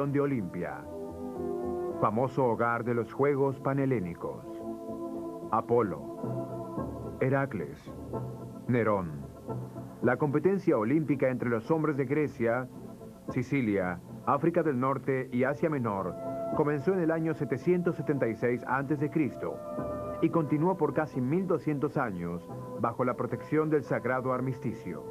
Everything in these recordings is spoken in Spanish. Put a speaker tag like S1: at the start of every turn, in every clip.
S1: de Olimpia, famoso hogar de los Juegos Panhelénicos. Apolo, Heracles, Nerón. La competencia olímpica entre los hombres de Grecia, Sicilia, África del Norte y Asia Menor comenzó en el año 776 a.C. y continuó por casi 1200 años bajo la protección del sagrado armisticio.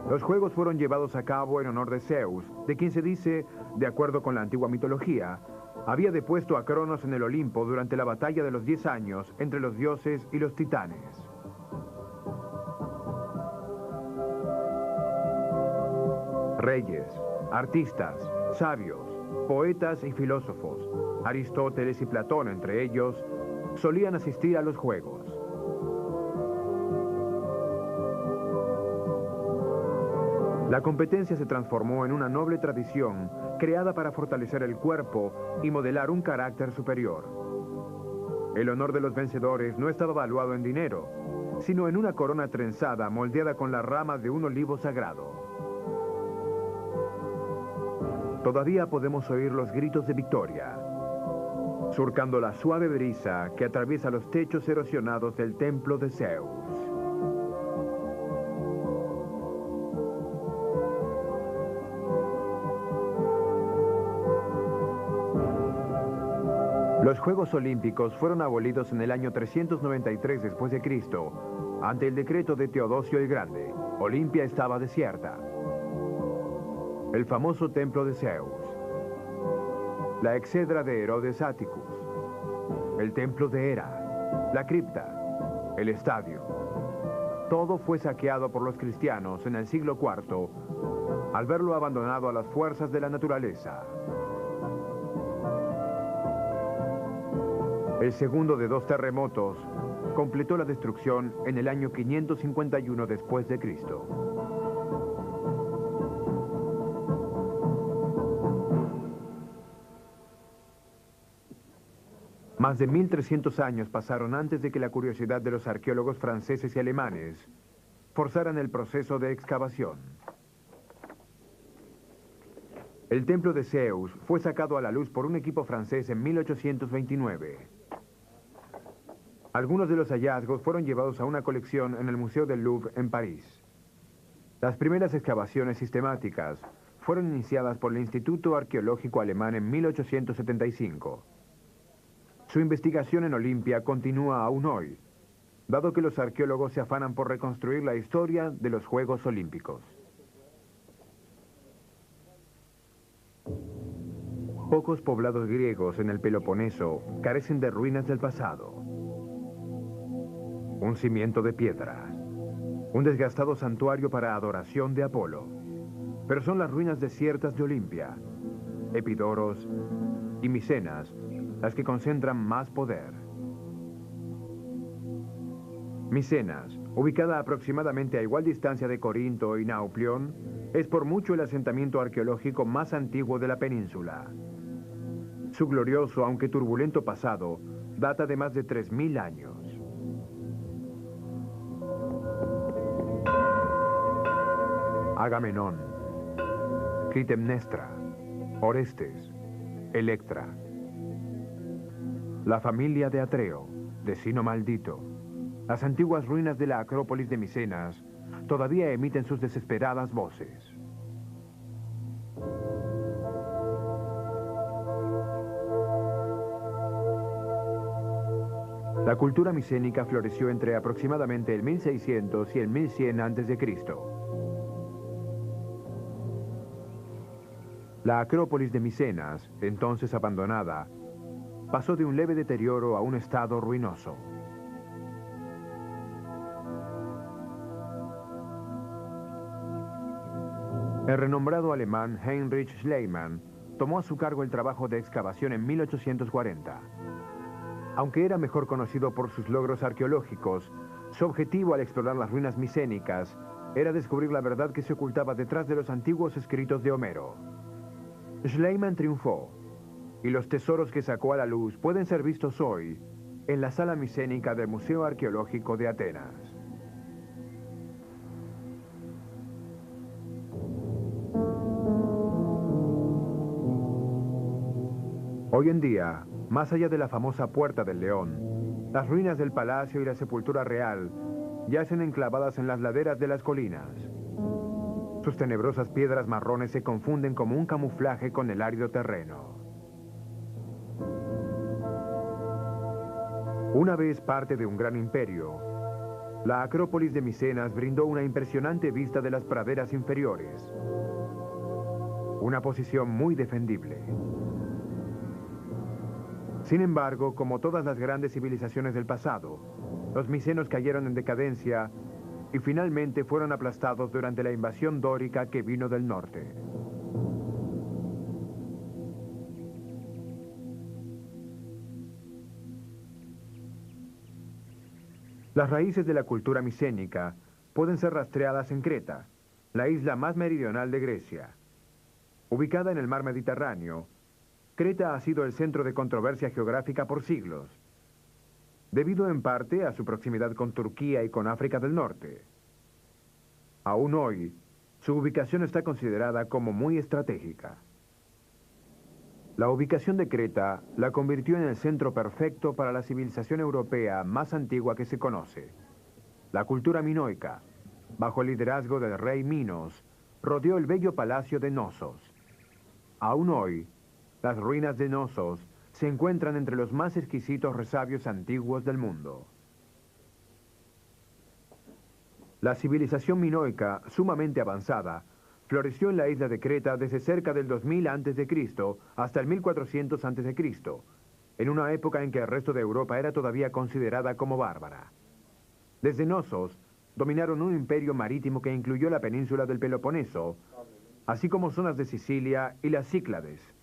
S1: Los juegos fueron llevados a cabo en honor de Zeus, de quien se dice, de acuerdo con la antigua mitología, había depuesto a Cronos en el Olimpo durante la batalla de los 10 años entre los dioses y los titanes. Reyes, artistas, sabios, poetas y filósofos, Aristóteles y Platón entre ellos, solían asistir a los juegos. La competencia se transformó en una noble tradición creada para fortalecer el cuerpo y modelar un carácter superior. El honor de los vencedores no estaba valuado en dinero, sino en una corona trenzada moldeada con la rama de un olivo sagrado. Todavía podemos oír los gritos de victoria, surcando la suave brisa que atraviesa los techos erosionados del templo de Zeus. Los Juegos Olímpicos fueron abolidos en el año 393 después de Cristo, ante el decreto de Teodosio el Grande. Olimpia estaba desierta. El famoso templo de Zeus, la exedra de Herodes Atticus, el templo de Hera, la cripta, el estadio. Todo fue saqueado por los cristianos en el siglo IV, al verlo abandonado a las fuerzas de la naturaleza. El segundo de 2 terremotos completó la destrucción en el año 551 después de Cristo. Más de 1300 años pasaron antes de que la curiosidad de los arqueólogos franceses y alemanes forzaran el proceso de excavación. El templo de Zeus fue sacado a la luz por un equipo francés en 1829. Algunos de los hallazgos fueron llevados a una colección en el Museo del Louvre en París. Las primeras excavaciones sistemáticas fueron iniciadas por el Instituto Arqueológico Alemán en 1875. Su investigación en Olimpia continúa aún hoy, dado que los arqueólogos se afanan por reconstruir la historia de los Juegos Olímpicos. Pocos poblados griegos en el Peloponeso carecen de ruinas del pasado. Un cimiento de piedra, un desgastado santuario para adoración de Apolo. Pero son las ruinas desiertas de Olimpia, Epidoros y Micenas, las que concentran más poder. Micenas, ubicada aproximadamente a igual distancia de Corinto y Nauplión, es por mucho el asentamiento arqueológico más antiguo de la península. Su glorioso, aunque turbulento pasado, data de más de 3000 años. Agamenón, Clitemnestra, Orestes, Electra. La familia de Atreo, Decino Maldito. Las antiguas ruinas de la Acrópolis de Micenas todavía emiten sus desesperadas voces. La cultura micénica floreció entre aproximadamente el 1600 y el 1100 a.C. La Acrópolis de Micenas, entonces abandonada, pasó de un leve deterioro a un estado ruinoso. El renombrado alemán Heinrich Schliemann tomó a su cargo el trabajo de excavación en 1840. Aunque era mejor conocido por sus logros arqueológicos, su objetivo al explorar las ruinas micénicas era descubrir la verdad que se ocultaba detrás de los antiguos escritos de Homero. Schliemann triunfó, y los tesoros que sacó a la luz pueden ser vistos hoy en la sala micénica del Museo Arqueológico de Atenas. Hoy en día, más allá de la famosa Puerta del León, las ruinas del palacio y la sepultura real yacen enclavadas en las laderas de las colinas. Sus tenebrosas piedras marrones se confunden como un camuflaje con el árido terreno. Una vez parte de un gran imperio, la Acrópolis de Micenas brindó una impresionante vista de las praderas inferiores. Una posición muy defendible. Sin embargo, como todas las grandes civilizaciones del pasado, los micenos cayeron en decadencia y finalmente fueron aplastados durante la invasión dórica que vino del norte. Las raíces de la cultura micénica pueden ser rastreadas en Creta, la isla más meridional de Grecia. Ubicada en el mar Mediterráneo, Creta ha sido el centro de controversia geográfica por siglos, debido en parte a su proximidad con Turquía y con África del Norte. Aún hoy, su ubicación está considerada como muy estratégica. La ubicación de Creta la convirtió en el centro perfecto para la civilización europea más antigua que se conoce. La cultura minoica, bajo el liderazgo del rey Minos, rodeó el bello palacio de Knossos. Aún hoy, las ruinas de Knossos se encuentran entre los más exquisitos resabios antiguos del mundo. La civilización minoica, sumamente avanzada, floreció en la isla de Creta desde cerca del 2000 a.C. hasta el 1400 a.C., en una época en que el resto de Europa era todavía considerada como bárbara. Desde Knossos, dominaron un imperio marítimo que incluyó la península del Peloponeso, así como zonas de Sicilia y las Cíclades.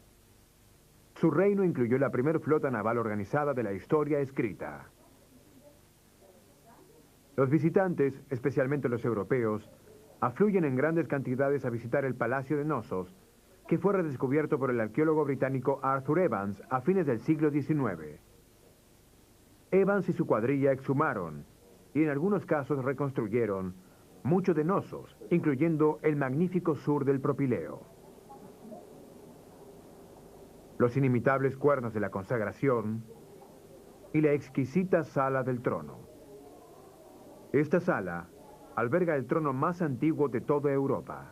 S1: Su reino incluyó la primera flota naval organizada de la historia escrita. Los visitantes, especialmente los europeos, afluyen en grandes cantidades a visitar el Palacio de Knossos, que fue redescubierto por el arqueólogo británico Arthur Evans a fines del siglo XIX. Evans y su cuadrilla exhumaron, y en algunos casos reconstruyeron, mucho de Knossos, incluyendo el magnífico sur del Propileo. Los inimitables cuernos de la consagración y la exquisita sala del trono. Esta sala alberga el trono más antiguo de toda Europa.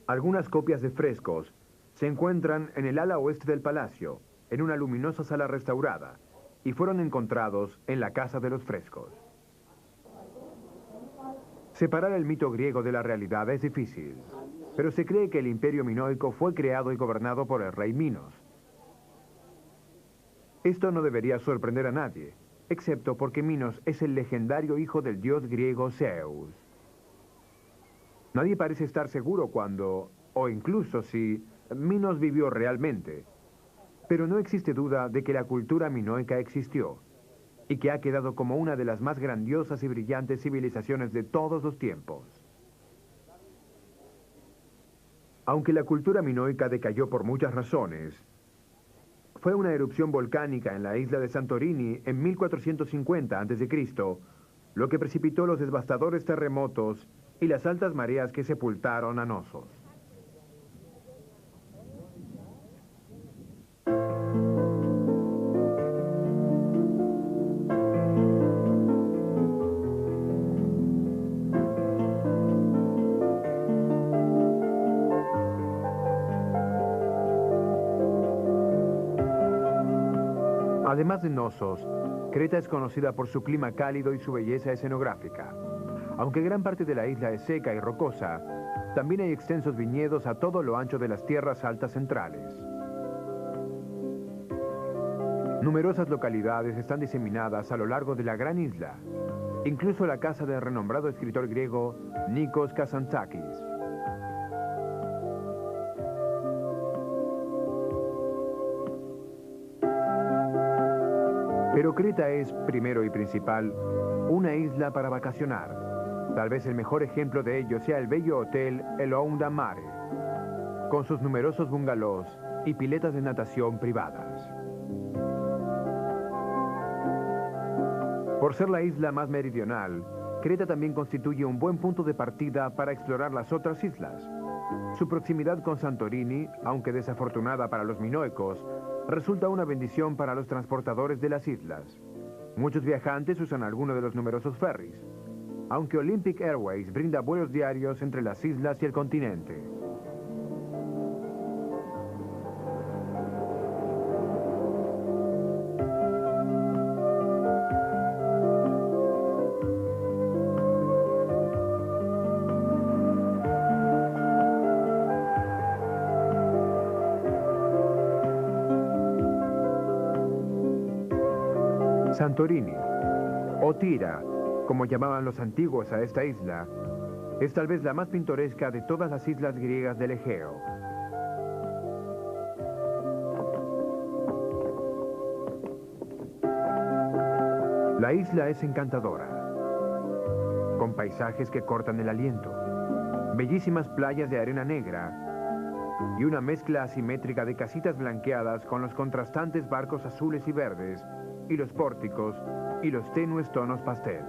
S1: Algunas copias de frescos se encuentran en el ala oeste del palacio, en una luminosa sala restaurada, y fueron encontrados en la Casa de los Frescos. Separar el mito griego de la realidad es difícil, pero se cree que el imperio minoico fue creado y gobernado por el rey Minos. Esto no debería sorprender a nadie, excepto porque Minos es el legendario hijo del dios griego Zeus. Nadie parece estar seguro cuando, o incluso si, Minos vivió realmente, pero no existe duda de que la cultura minoica existió, y que ha quedado como una de las más grandiosas y brillantes civilizaciones de todos los tiempos. Aunque la cultura minoica decayó por muchas razones, fue una erupción volcánica en la isla de Santorini en 1450 a.C., lo que precipitó los devastadores terremotos y las altas mareas que sepultaron a Knossos. Además de Knossos, Creta es conocida por su clima cálido y su belleza escenográfica. Aunque gran parte de la isla es seca y rocosa, también hay extensos viñedos a todo lo ancho de las tierras altas centrales. Numerosas localidades están diseminadas a lo largo de la gran isla, incluso la casa del renombrado escritor griego Nikos Kazantzakis. Pero Creta es, primero y principal, una isla para vacacionar. Tal vez el mejor ejemplo de ello sea el bello hotel El Ounda Mare, con sus numerosos bungalows y piletas de natación privadas. Por ser la isla más meridional, Creta también constituye un buen punto de partida para explorar las otras islas, Su proximidad con Santorini, aunque desafortunada para los minoicos, resulta una bendición para los transportadores de las islas. Muchos viajantes usan alguno de los numerosos ferries, aunque Olympic Airways brinda vuelos diarios entre las islas y el continente. Santorini, o Tira, como llamaban los antiguos a esta isla, es tal vez la más pintoresca de todas las islas griegas del Egeo. La isla es encantadora, con paisajes que cortan el aliento, bellísimas playas de arena negra y una mezcla asimétrica de casitas blanqueadas con los contrastantes barcos azules y verdes y los pórticos y los tenues tonos pastel.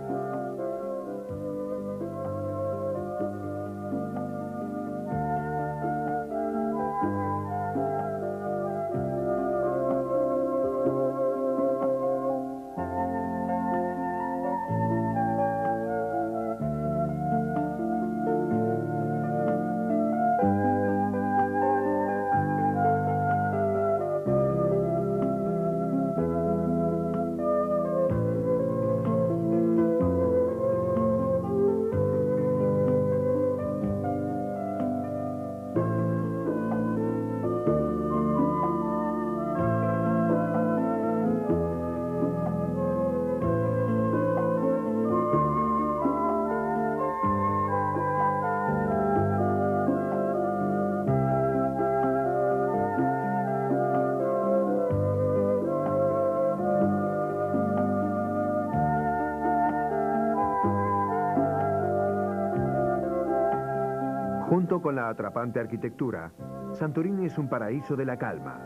S1: Junto con la atrapante arquitectura, Santorini es un paraíso de la calma,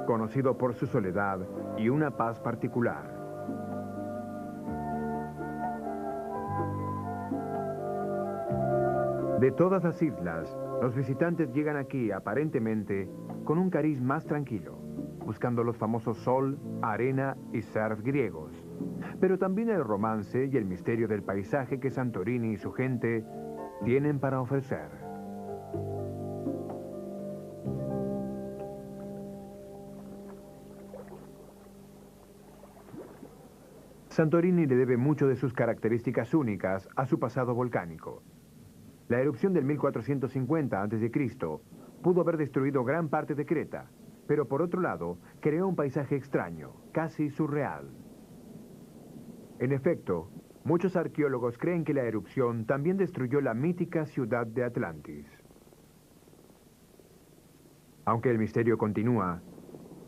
S1: conocido por su soledad y una paz particular. De todas las islas, los visitantes llegan aquí aparentemente con un cariz más tranquilo, buscando los famosos sol, arena y surf griegos, pero también el romance y el misterio del paisaje que Santorini y su gente tienen para ofrecer. Santorini le debe mucho de sus características únicas a su pasado volcánico. La erupción del 1450 a.C. pudo haber destruido gran parte de Creta, pero por otro lado, creó un paisaje extraño, casi surreal. En efecto, muchos arqueólogos creen que la erupción también destruyó la mítica ciudad de Atlantis. Aunque el misterio continúa,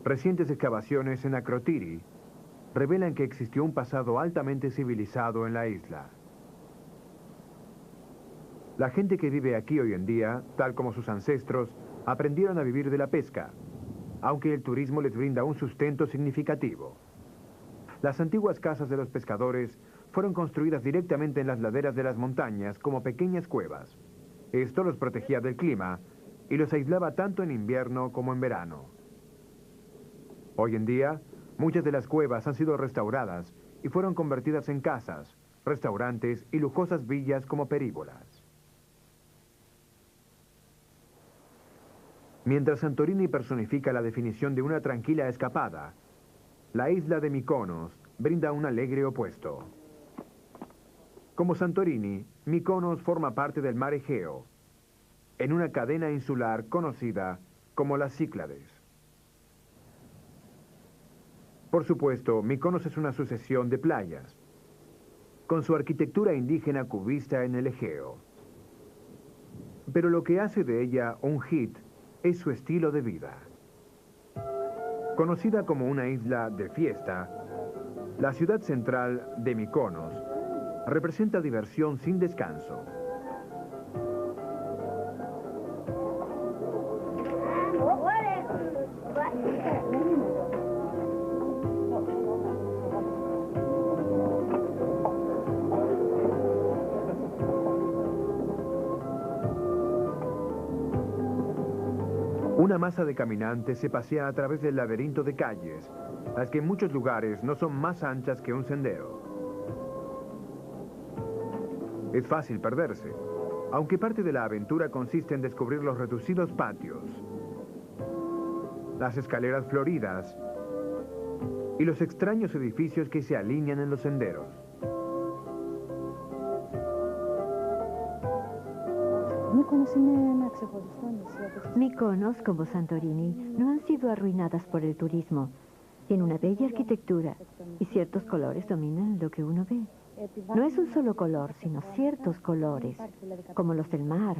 S1: recientes excavaciones en Akrotiri revelan que existió un pasado altamente civilizado en la isla. La gente que vive aquí hoy en día, tal como sus ancestros, aprendieron a vivir de la pesca, aunque el turismo les brinda un sustento significativo. Las antiguas casas de los pescadores fueron construidas directamente en las laderas de las montañas como pequeñas cuevas. Esto los protegía del clima y los aislaba tanto en invierno como en verano. Hoy en día, muchas de las cuevas han sido restauradas y fueron convertidas en casas, restaurantes y lujosas villas como períbolas. Mientras Santorini personifica la definición de una tranquila escapada, la isla de Mykonos brinda un alegre opuesto. Como Santorini, Mykonos forma parte del mar Egeo, en una cadena insular conocida como las Cíclades. Por supuesto, Mykonos es una sucesión de playas, con su arquitectura indígena cubista en el Egeo. Pero lo que hace de ella un hit es su estilo de vida. Conocida como una isla de fiesta, la ciudad central de Mykonos representa diversión sin descanso. Una masa de caminantes se pasea a través del laberinto de calles, las que en muchos lugares no son más anchas que un sendero. Es fácil perderse, aunque parte de la aventura consiste en descubrir los reducidos patios, las escaleras floridas y los extraños edificios que se alinean en los senderos.
S2: Mykonos, como Santorini, no han sido arruinadas por el turismo. Tiene una bella arquitectura y ciertos colores dominan lo que uno ve. No es un solo color, sino ciertos colores, como los del mar.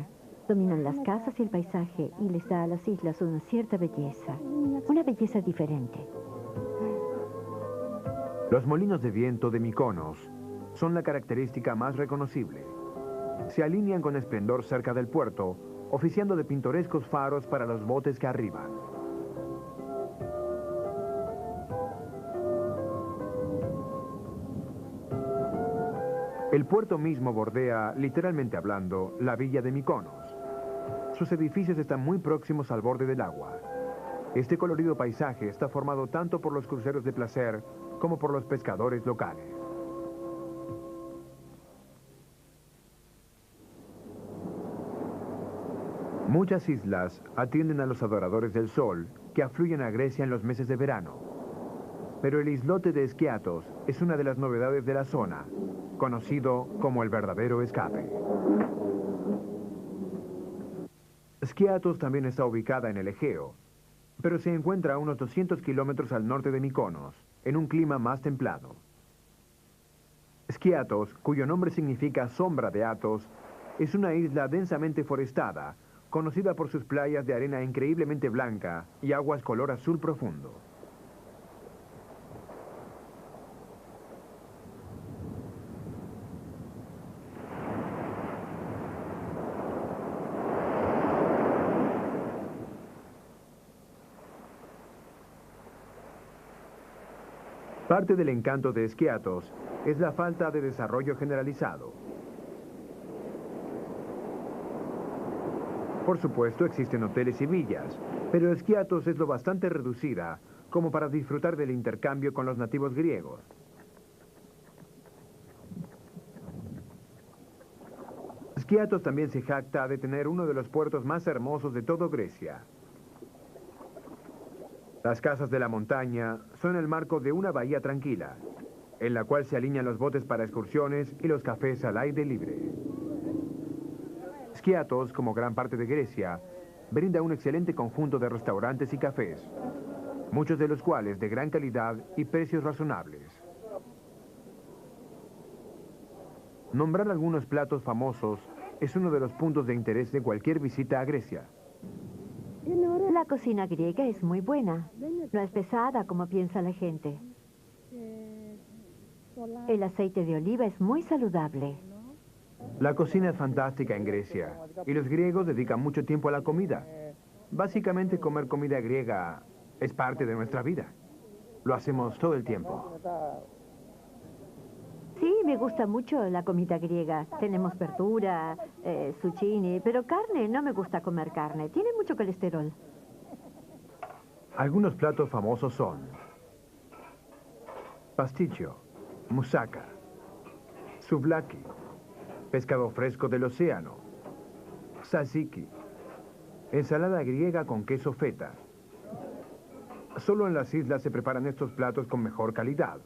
S2: Dominan las casas y el paisaje y les da a las islas una cierta belleza, una belleza diferente.
S1: Los molinos de viento de Mykonos son la característica más reconocible. Se alinean con esplendor cerca del puerto, oficiando de pintorescos faros para los botes que arriban. El puerto mismo bordea, literalmente hablando, la villa de Mykonos. Sus edificios están muy próximos al borde del agua. Este colorido paisaje está formado tanto por los cruceros de placer como por los pescadores locales. Muchas islas atienden a los adoradores del sol que afluyen a Grecia en los meses de verano. Pero el islote de Skiathos es una de las novedades de la zona, conocido como el verdadero escape. Skiathos también está ubicada en el Egeo, pero se encuentra a unos 200 kilómetros al norte de Mykonos, en un clima más templado. Skiathos, cuyo nombre significa sombra de Athos, es una isla densamente forestada, conocida por sus playas de arena increíblemente blanca y aguas color azul profundo. Parte del encanto de Skiathos es la falta de desarrollo generalizado. Por supuesto, existen hoteles y villas, pero Skiathos es lo bastante reducida como para disfrutar del intercambio con los nativos griegos. Skiathos también se jacta de tener uno de los puertos más hermosos de toda Grecia. Las casas de la montaña son el marco de una bahía tranquila, en la cual se alinean los botes para excursiones y los cafés al aire libre. Skiathos, como gran parte de Grecia, brinda un excelente conjunto de restaurantes y cafés, muchos de los cuales de gran calidad y precios razonables. Nombrar algunos platos famosos es uno de los puntos de interés de cualquier visita a Grecia.
S2: La cocina griega es muy buena. No es pesada como piensa la gente. El aceite de oliva es muy saludable.
S1: La cocina es fantástica en Grecia y los griegos dedican mucho tiempo a la comida. Básicamente comer comida griega es parte de nuestra vida. Lo hacemos todo el tiempo.
S2: Sí, me gusta mucho la comida griega. Tenemos verdura, zucchini, pero carne, no me gusta comer carne. Tiene mucho colesterol.
S1: Algunos platos famosos son pasticcio, moussaka, souvlaki, pescado fresco del océano, tzatziki, ensalada griega con queso feta. Solo en las islas se preparan estos platos con mejor calidad.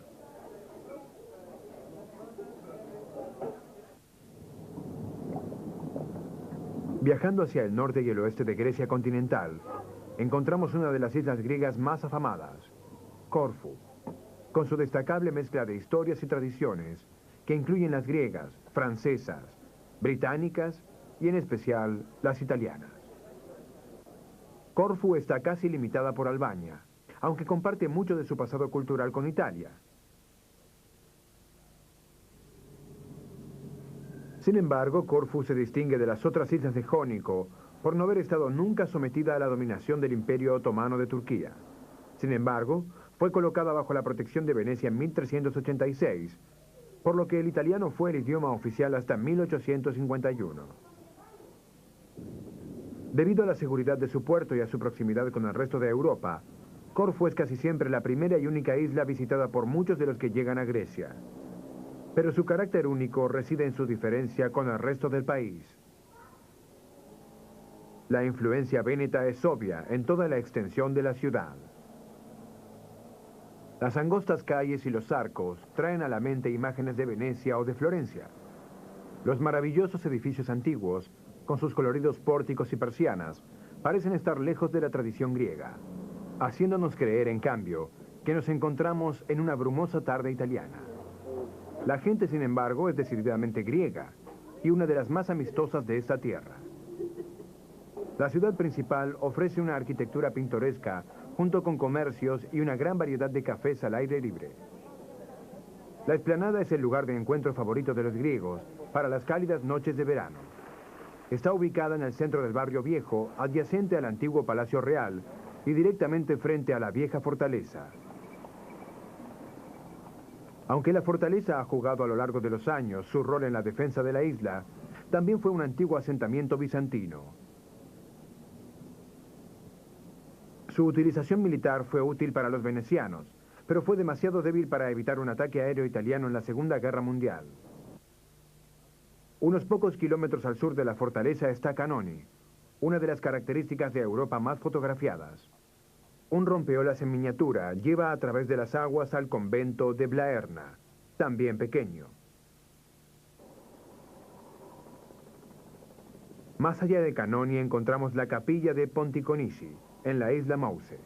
S1: Viajando hacia el norte y el oeste de Grecia continental, encontramos una de las islas griegas más afamadas, Corfú, con su destacable mezcla de historias y tradiciones que incluyen las griegas, francesas, británicas y en especial las italianas. Corfú está casi limitada por Albania, aunque comparte mucho de su pasado cultural con Italia. Sin embargo, Corfú se distingue de las otras islas de Jónico por no haber estado nunca sometida a la dominación del Imperio Otomano de Turquía. Sin embargo, fue colocada bajo la protección de Venecia en 1386, por lo que el italiano fue el idioma oficial hasta 1851. Debido a la seguridad de su puerto y a su proximidad con el resto de Europa, Corfú es casi siempre la primera y única isla visitada por muchos de los que llegan a Grecia. Pero su carácter único reside en su diferencia con el resto del país. La influencia véneta es obvia en toda la extensión de la ciudad. Las angostas calles y los arcos traen a la mente imágenes de Venecia o de Florencia. Los maravillosos edificios antiguos, con sus coloridos pórticos y persianas, parecen estar lejos de la tradición griega, haciéndonos creer, en cambio, que nos encontramos en una brumosa tarde italiana. La gente, sin embargo, es decididamente griega y una de las más amistosas de esta tierra. La ciudad principal ofrece una arquitectura pintoresca junto con comercios y una gran variedad de cafés al aire libre. La explanada es el lugar de encuentro favorito de los griegos para las cálidas noches de verano. Está ubicada en el centro del barrio viejo, adyacente al antiguo Palacio Real y directamente frente a la vieja fortaleza. Aunque la fortaleza ha jugado a lo largo de los años su rol en la defensa de la isla, también fue un antiguo asentamiento bizantino. Su utilización militar fue útil para los venecianos, pero fue demasiado débil para evitar un ataque aéreo italiano en la Segunda Guerra Mundial. Unos pocos kilómetros al sur de la fortaleza está Canoni, una de las características de Europa más fotografiadas. Un rompeolas en miniatura lleva a través de las aguas al convento de Blaerna, también pequeño. Más allá de Canoni encontramos la capilla de Ponticonisi, en la isla Mause.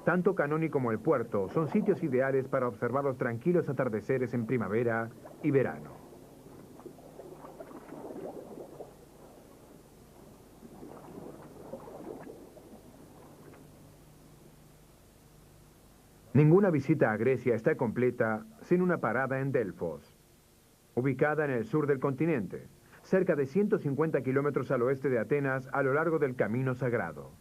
S1: Tanto Canoni como el puerto son sitios ideales para observar los tranquilos atardeceres en primavera y verano. Ninguna visita a Grecia está completa sin una parada en Delfos, ubicada en el sur del continente, cerca de 150 kilómetros al oeste de Atenas a lo largo del Camino Sagrado.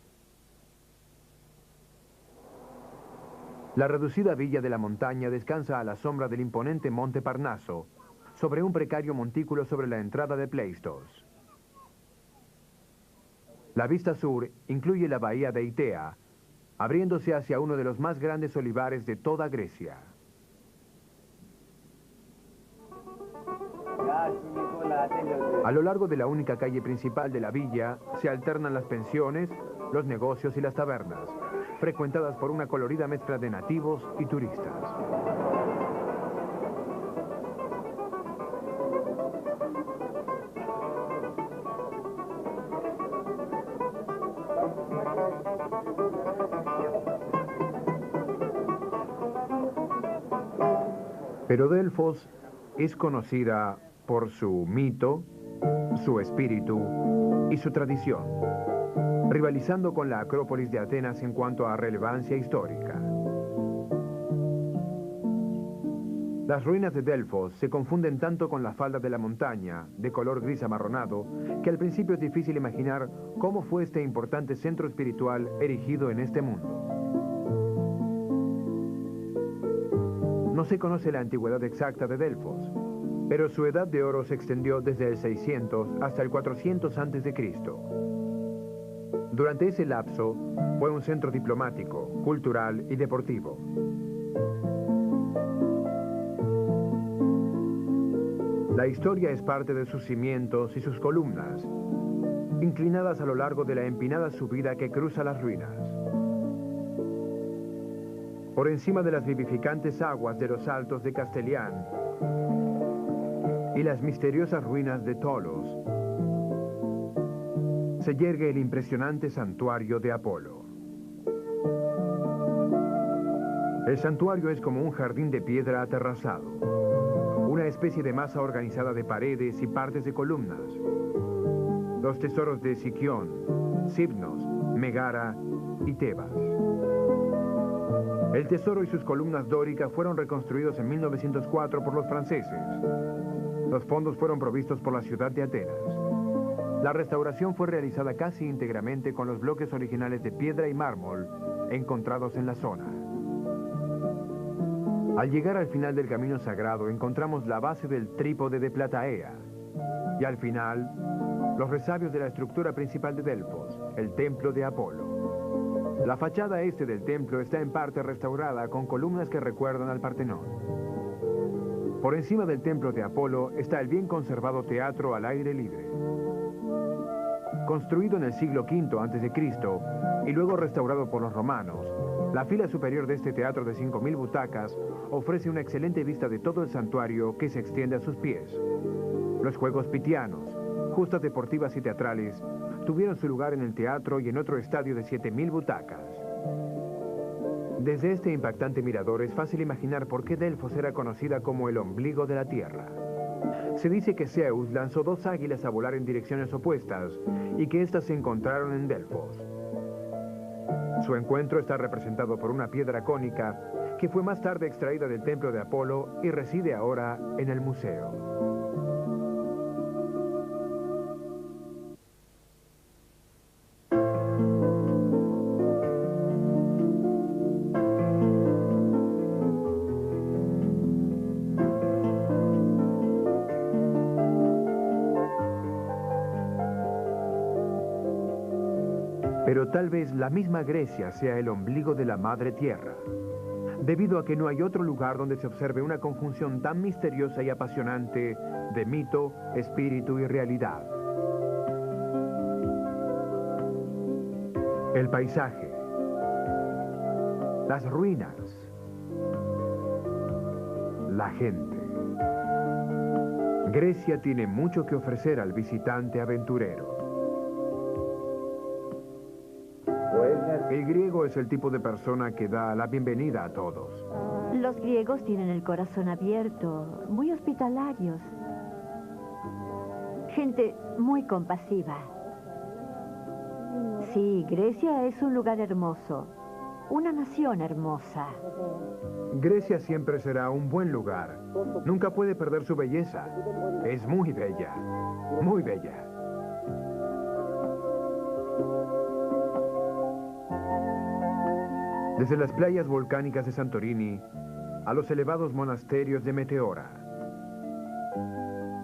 S1: La reducida villa de la montaña descansa a la sombra del imponente monte Parnaso, sobre un precario montículo sobre la entrada de Pleistos. La vista sur incluye la bahía de Itea, abriéndose hacia uno de los más grandes olivares de toda Grecia. A lo largo de la única calle principal de la villa se alternan las pensiones, los negocios y las tabernas, frecuentadas por una colorida mezcla de nativos y turistas. Pero Delfos es conocida por su mito, su espíritu y su tradición, rivalizando con la Acrópolis de Atenas en cuanto a relevancia histórica. Las ruinas de Delfos se confunden tanto con la falda de la montaña, de color gris amarronado, que al principio es difícil imaginar cómo fue este importante centro espiritual erigido en este mundo. No se conoce la antigüedad exacta de Delfos, pero su edad de oro se extendió desde el 600 hasta el 400 a.C. Durante ese lapso, fue un centro diplomático, cultural y deportivo. La historia es parte de sus cimientos y sus columnas, inclinadas a lo largo de la empinada subida que cruza las ruinas. Por encima de las vivificantes aguas de los altos de Castelián y las misteriosas ruinas de Tolos, se yergue el impresionante santuario de Apolo. El santuario es como un jardín de piedra aterrazado, una especie de masa organizada de paredes y partes de columnas. Los tesoros de Siquión, Cibnos, Megara y Tebas. El tesoro y sus columnas dóricas fueron reconstruidos en 1904 por los franceses. Los fondos fueron provistos por la ciudad de Atenas. La restauración fue realizada casi íntegramente con los bloques originales de piedra y mármol encontrados en la zona. Al llegar al final del camino sagrado encontramos la base del trípode de Plataea y al final los resabios de la estructura principal de Delfos, el templo de Apolo. La fachada este del templo está en parte restaurada con columnas que recuerdan al Partenón. Por encima del templo de Apolo está el bien conservado teatro al aire libre. Construido en el siglo V a.C. y luego restaurado por los romanos, la fila superior de este teatro de 5.000 butacas ofrece una excelente vista de todo el santuario que se extiende a sus pies. Los juegos pitianos, justas deportivas y teatrales, tuvieron su lugar en el teatro y en otro estadio de 7.000 butacas. Desde este impactante mirador es fácil imaginar por qué Delfos era conocida como el ombligo de la tierra. Se dice que Zeus lanzó 2 águilas a volar en direcciones opuestas y que éstas se encontraron en Delfos. Su encuentro está representado por una piedra cónica que fue más tarde extraída del templo de Apolo y reside ahora en el museo. Pero tal vez la misma Grecia sea el ombligo de la madre tierra, debido a que no hay otro lugar donde se observe una conjunción tan misteriosa y apasionante de mito, espíritu y realidad. El paisaje, las ruinas, la gente. Grecia tiene mucho que ofrecer al visitante aventurero. El griego es el tipo de persona que da la bienvenida a todos.
S2: Los griegos tienen el corazón abierto, muy hospitalarios. Gente muy compasiva. Sí, Grecia es un lugar hermoso, una nación hermosa.
S1: Grecia siempre será un buen lugar. Nunca puede perder su belleza. Es muy bella, muy bella. Desde las playas volcánicas de Santorini a los elevados monasterios de Meteora.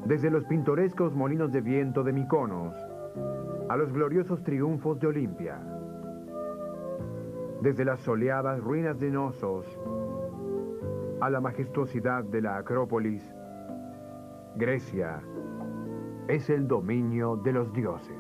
S1: Desde los pintorescos molinos de viento de Mykonos a los gloriosos triunfos de Olimpia. Desde las soleadas ruinas de Knossos a la majestuosidad de la Acrópolis, Grecia es el dominio de los dioses.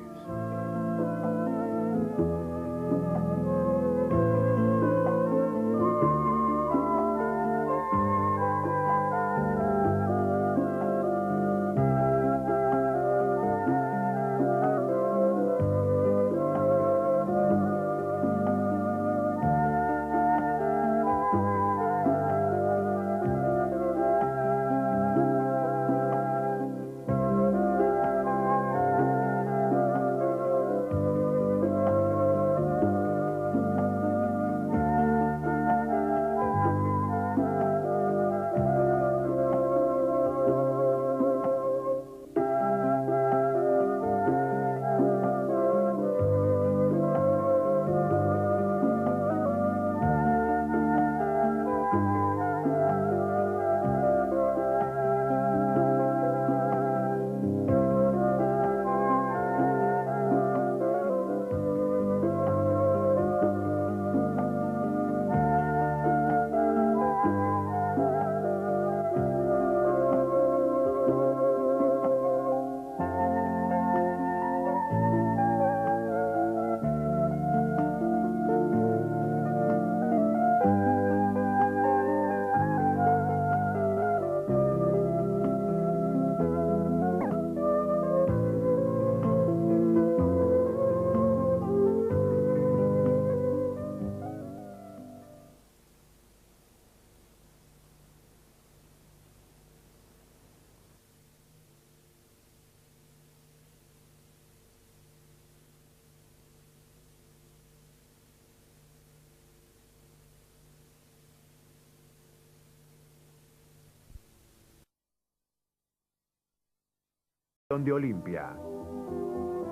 S1: De Olimpia,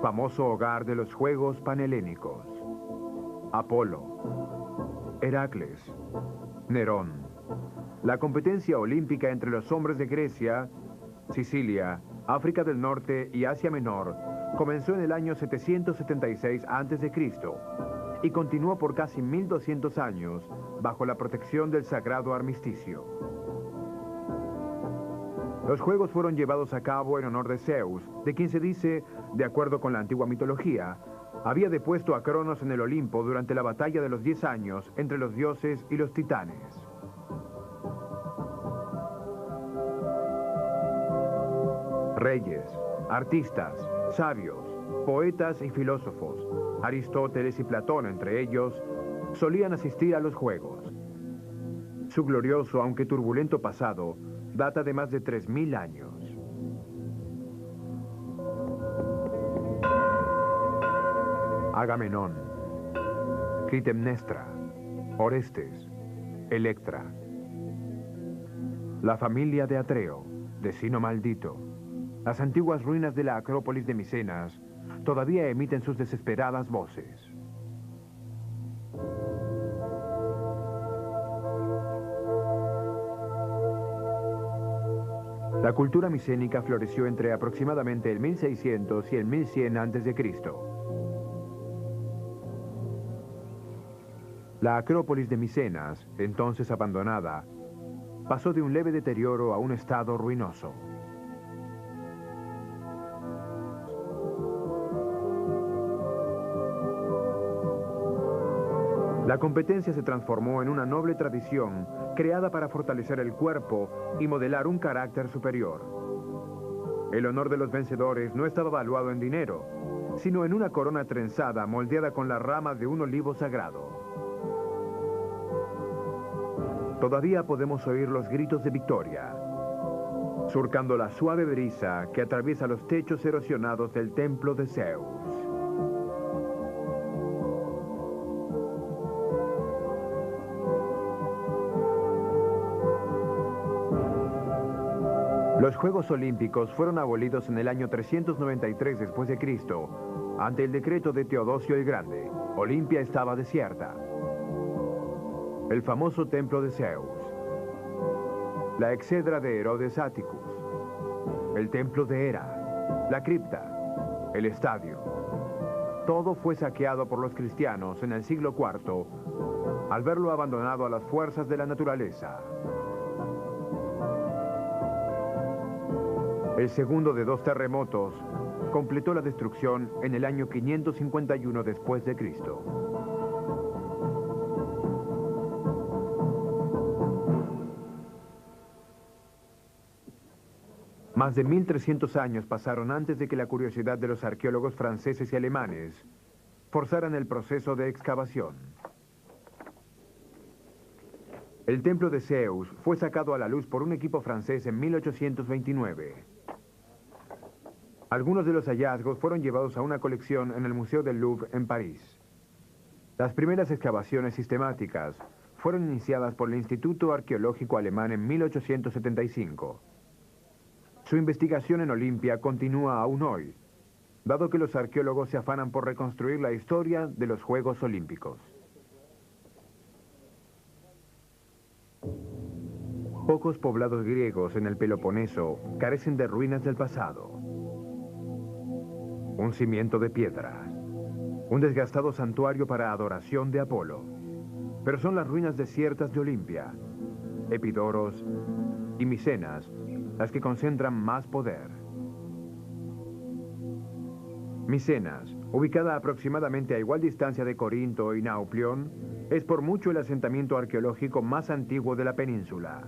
S1: famoso hogar de los Juegos Panhelénicos. Apolo, Heracles, Nerón. La competencia olímpica entre los hombres de Grecia, Sicilia África del Norte y Asia Menor comenzó en el año 776 a.C. y continuó por casi 1200 años bajo la protección del sagrado armisticio. Los juegos fueron llevados a cabo en honor de Zeus, de quien se dice, de acuerdo con la antigua mitología, había depuesto a Cronos en el Olimpo durante la batalla de los 10 años entre los dioses y los titanes. Reyes, artistas, sabios, poetas y filósofos, Aristóteles y Platón entre ellos, solían asistir a los juegos. Su glorioso, aunque turbulento pasado, data de más de 3000 años. Agamenón, Clitemnestra, Orestes, Electra. La familia de Atreo, Decino maldito. Las antiguas ruinas de la Acrópolis de Micenas todavía emiten sus desesperadas voces. La cultura micénica floreció entre aproximadamente el 1600 y el 1100 a.C. La Acrópolis de Micenas, entonces abandonada, pasó de un leve deterioro a un estado ruinoso. La competencia se transformó en una noble tradición creada para fortalecer el cuerpo y modelar un carácter superior. El honor de los vencedores no estaba valuado en dinero, sino en una corona trenzada moldeada con la rama de un olivo sagrado. Todavía podemos oír los gritos de victoria, surcando la suave brisa que atraviesa los techos erosionados del templo de Zeus. Los Juegos Olímpicos fueron abolidos en el año 393 después de Cristo, ante el decreto de Teodosio el Grande. Olimpia estaba desierta. El famoso templo de Zeus, la exedra de Herodes Atticus, el templo de Hera, la cripta, el estadio. Todo fue saqueado por los cristianos en el siglo IV, al verlo abandonado a las fuerzas de la naturaleza. El segundo de 2 terremotos completó la destrucción en el año 551 después de Cristo. Más de 1300 años pasaron antes de que la curiosidad de los arqueólogos franceses y alemanes forzaran el proceso de excavación. El templo de Zeus fue sacado a la luz por un equipo francés en 1829. Algunos de los hallazgos fueron llevados a una colección en el Museo del Louvre en París. Las primeras excavaciones sistemáticas fueron iniciadas por el Instituto Arqueológico Alemán en 1875. Su investigación en Olimpia continúa aún hoy, dado que los arqueólogos se afanan por reconstruir la historia de los Juegos Olímpicos. Pocos poblados griegos en el Peloponeso carecen de ruinas del pasado. Un cimiento de piedra, un desgastado santuario para adoración de Apolo. Pero son las ruinas desiertas de Olimpia, Epidoros y Micenas las que concentran más poder. Micenas, ubicada aproximadamente a igual distancia de Corinto y Nauplión, es por mucho el asentamiento arqueológico más antiguo de la península.